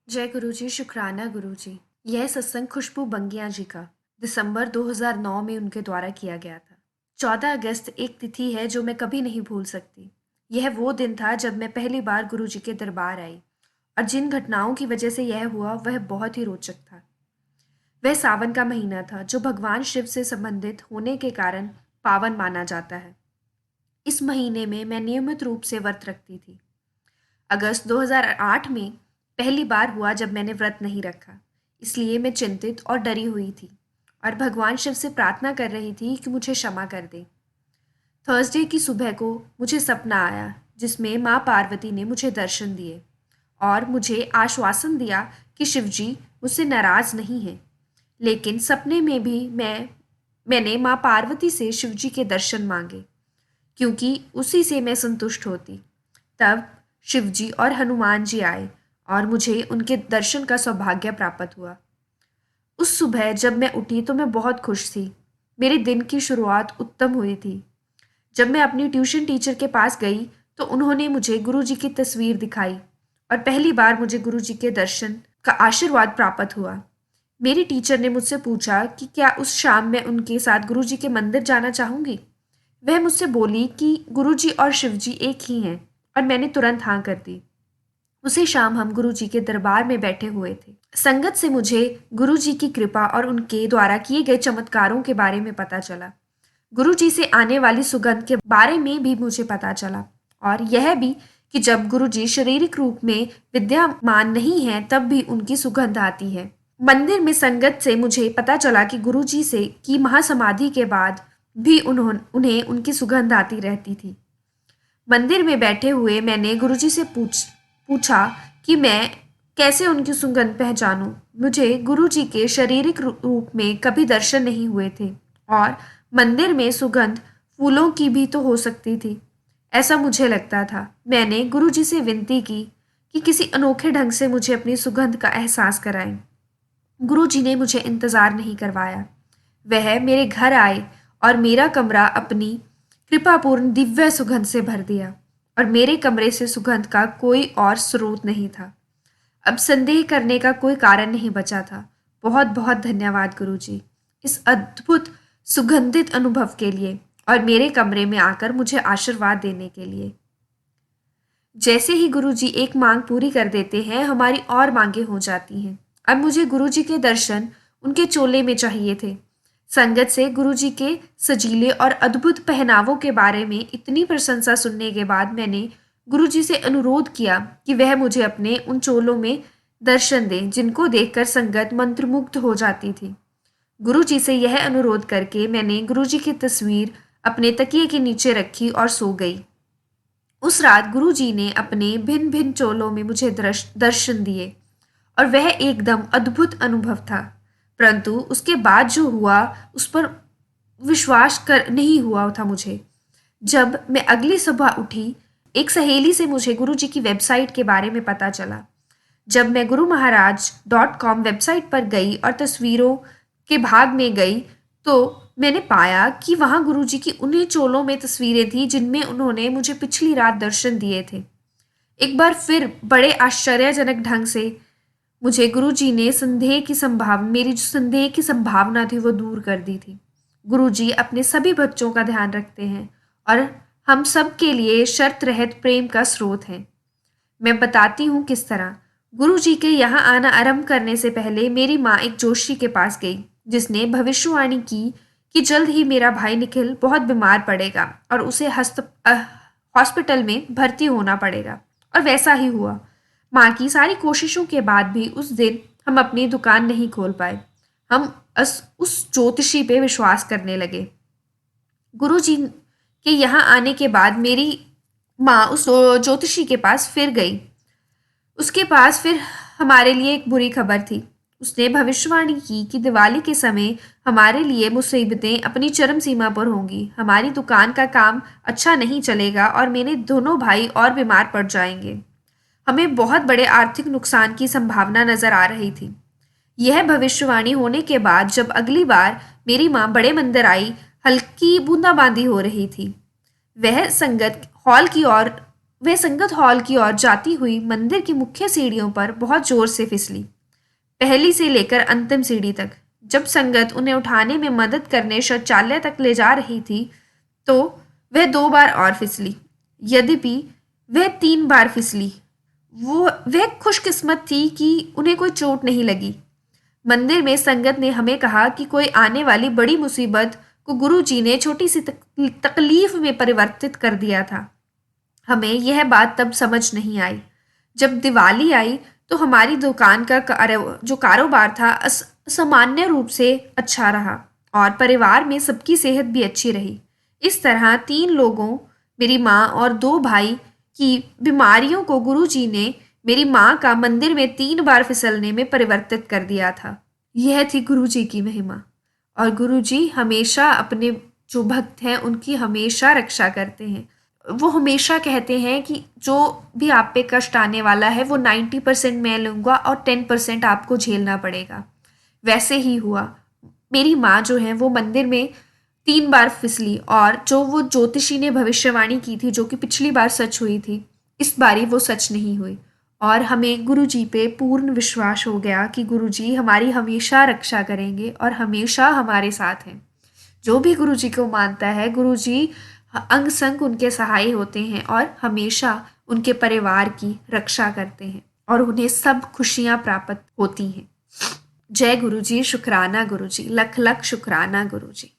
जय गुरु जी, शुक्राना गुरु जी। यह सत्संग खुशबू बंगिया जी का दिसंबर 2009 में उनके द्वारा किया गया था। 14 अगस्त एक तिथि है जो मैं कभी नहीं भूल सकती। यह वो दिन था जब मैं पहली बार गुरु जी के दरबार आई और जिन घटनाओं की वजह से यह हुआ वह बहुत ही रोचक था। वह सावन का महीना था जो भगवान शिव से संबंधित होने के कारण पावन माना जाता है। इस महीने में मैं नियमित रूप से व्रत रखती थी। अगस्त 2008 में पहली बार हुआ जब मैंने व्रत नहीं रखा, इसलिए मैं चिंतित और डरी हुई थी और भगवान शिव से प्रार्थना कर रही थी कि मुझे क्षमा कर दे। थर्सडे की सुबह को मुझे सपना आया जिसमें माँ पार्वती ने मुझे दर्शन दिए और मुझे आश्वासन दिया कि शिवजी मुझसे नाराज नहीं हैं। लेकिन सपने में भी मैंने माँ पार्वती से शिवजी के दर्शन मांगे क्योंकि उसी से मैं संतुष्ट होती। तब शिवजी और हनुमान जी आए और मुझे उनके दर्शन का सौभाग्य प्राप्त हुआ। उस सुबह जब मैं उठी तो मैं बहुत खुश थी। मेरे दिन की शुरुआत उत्तम हुई थी। जब मैं अपनी ट्यूशन टीचर के पास गई तो उन्होंने मुझे गुरुजी की तस्वीर दिखाई और पहली बार मुझे गुरुजी के दर्शन का आशीर्वाद प्राप्त हुआ। मेरी टीचर ने मुझसे पूछा कि क्या उस शाम मैं उनके साथ गुरुजी के मंदिर जाना चाहूंगी। वह मुझसे बोली कि गुरुजी और शिवजी एक ही हैं और मैंने तुरंत हाँ कर दी। उसी शाम हम गुरुजी के दरबार में बैठे हुए थे। संगत से मुझे गुरुजी की कृपा और उनके द्वारा किए गए चमत्कारों के बारे में पता चला। गुरुजी से आने वाली सुगंध के बारे में भी मुझे पता चला और यह भी कि जब गुरुजी शारीरिक रूप में विद्यमान नहीं हैं तब भी उनकी सुगंध आती है। मंदिर में संगत से मुझे पता चला कि गुरुजी से की महासमाधि के बाद भी उन्हें उनकी सुगंध आती रहती थी। मंदिर में बैठे हुए मैंने गुरुजी से पूछा कि मैं कैसे उनकी सुगंध पहचानूं। मुझे गुरुजी के शारीरिक रूप में कभी दर्शन नहीं हुए थे और मंदिर में सुगंध फूलों की भी तो हो सकती थी, ऐसा मुझे लगता था। मैंने गुरुजी से विनती की कि किसी अनोखे ढंग से मुझे अपनी सुगंध का एहसास कराएं। गुरुजी ने मुझे इंतजार नहीं करवाया। वह मेरे घर आए और मेरा कमरा अपनी कृपापूर्ण दिव्य सुगंध से भर दिया और मेरे कमरे से सुगंध का कोई और स्रोत नहीं था। अब संदेह करने का कोई कारण नहीं बचा था। बहुत बहुत धन्यवाद गुरुजी इस अद्भुत सुगंधित अनुभव के लिए और मेरे कमरे में आकर मुझे आशीर्वाद देने के लिए। जैसे ही गुरुजी एक मांग पूरी कर देते हैं हमारी और मांगे हो जाती हैं। अब मुझे गुरुजी के दर्शन उनके चोले में चाहिए थे। संगत से गुरुजी के सजीले और अद्भुत पहनावों के बारे में इतनी प्रशंसा सुनने के बाद मैंने गुरुजी से अनुरोध किया कि वह मुझे अपने उन चोलों में दर्शन दें जिनको देखकर संगत मंत्रमुग्ध हो जाती थी। गुरुजी से यह अनुरोध करके मैंने गुरुजी की तस्वीर अपने तकिए के नीचे रखी और सो गई। उस रात गुरुजी ने अपने भिन्न भिन्न चोलों में मुझे दर्शन दिए और वह एकदम अद्भुत अनुभव था। परंतु उसके बाद जो हुआ उस पर विश्वास कर नहीं हुआ था मुझे। जब मैं अगली सुबह उठी एक सहेली से मुझे गुरुजी की वेबसाइट के बारे में पता चला। जब मैं gurumaharaj.com वेबसाइट पर गई और तस्वीरों के भाग में गई तो मैंने पाया कि वहां गुरुजी की उन्हीं चोलों में तस्वीरें थी जिनमें उन्होंने मुझे पिछली रात दर्शन दिए थे। एक बार फिर बड़े आश्चर्यजनक ढंग से मुझे गुरुजी ने मेरी जो संदेह की संभावना थी वो दूर कर दी थी। गुरुजी अपने सभी बच्चों का ध्यान रखते हैं और हम सब के लिए शर्त रहित प्रेम का स्रोत हैं। मैं बताती हूँ किस तरह। गुरुजी के यहाँ आना आरंभ करने से पहले मेरी माँ एक जोशी के पास गई जिसने भविष्यवाणी की कि जल्द ही मेरा भाई निखिल बहुत बीमार पड़ेगा और उसे हॉस्पिटल में भर्ती होना पड़ेगा। और वैसा ही हुआ। माँ की सारी कोशिशों के बाद भी उस दिन हम अपनी दुकान नहीं खोल पाए। हम उस ज्योतिषी पे विश्वास करने लगे। गुरुजी के यहाँ आने के बाद मेरी माँ उस ज्योतिषी के पास फिर गई। उसके पास फिर हमारे लिए एक बुरी खबर थी। उसने भविष्यवाणी की कि दिवाली के समय हमारे लिए मुसीबतें अपनी चरम सीमा पर होंगी। हमारी दुकान का काम अच्छा नहीं चलेगा और मेरे दोनों भाई और बीमार पड़ जाएंगे। हमें बहुत बड़े आर्थिक नुकसान की संभावना नजर आ रही थी। यह भविष्यवाणी होने के बाद जब अगली बार मेरी माँ बड़े मंदिर आई हल्की बूंदाबांदी हो रही थी। वह संगत हॉल की ओर वह संगत हॉल की ओर जाती हुई मंदिर की मुख्य सीढ़ियों पर बहुत जोर से फिसली, पहली से लेकर अंतिम सीढ़ी तक। जब संगत उन्हें उठाने में मदद करने शौचालय तक ले जा रही थी, तो वह 2 बार और फिसली। यद्यपि वह 3 बार फिसली, वह खुशकिस्मत थी कि उन्हें कोई चोट नहीं लगी। मंदिर में संगत ने हमें कहा कि कोई आने वाली बड़ी मुसीबत को गुरु जी ने छोटी सी तकलीफ में परिवर्तित कर दिया था। हमें यह बात तब समझ नहीं आई। जब दिवाली आई तो हमारी दुकान का जो कारोबार था सामान्य रूप से अच्छा रहा और परिवार में सबकी सेहत भी अच्छी रही। इस तरह 3 लोगों, मेरी माँ और 2 भाई की बीमारियों को गुरुजी ने मेरी माँ का मंदिर में 3 बार फिसलने में परिवर्तित कर दिया था। यह थी गुरुजी की महिमा। और गुरुजी हमेशा अपने जो भक्त हैं उनकी हमेशा रक्षा करते हैं। वो हमेशा कहते हैं कि जो भी आप पे कष्ट आने वाला है वो 90% मैं लूँगा और 10% आपको झेलना पड़ेगा। वैसे ही हुआ। मेरी माँ जो है वो मंदिर में 3 बार फिसली और जो वो ज्योतिषी ने भविष्यवाणी की थी जो कि पिछली बार सच हुई थी, इस बारी वो सच नहीं हुई। और हमें गुरुजी पे पूर्ण विश्वास हो गया कि गुरुजी हमारी हमेशा रक्षा करेंगे और हमेशा हमारे साथ हैं। जो भी गुरुजी को मानता है, गुरुजी अंग संग उनके सहाय होते हैं और हमेशा उनके परिवार की रक्षा करते हैं और उन्हें सब खुशियां प्राप्त होती हैं। जय गुरुजी, शुक्राना गुरुजी, लख लख शुक्राना गुरुजी।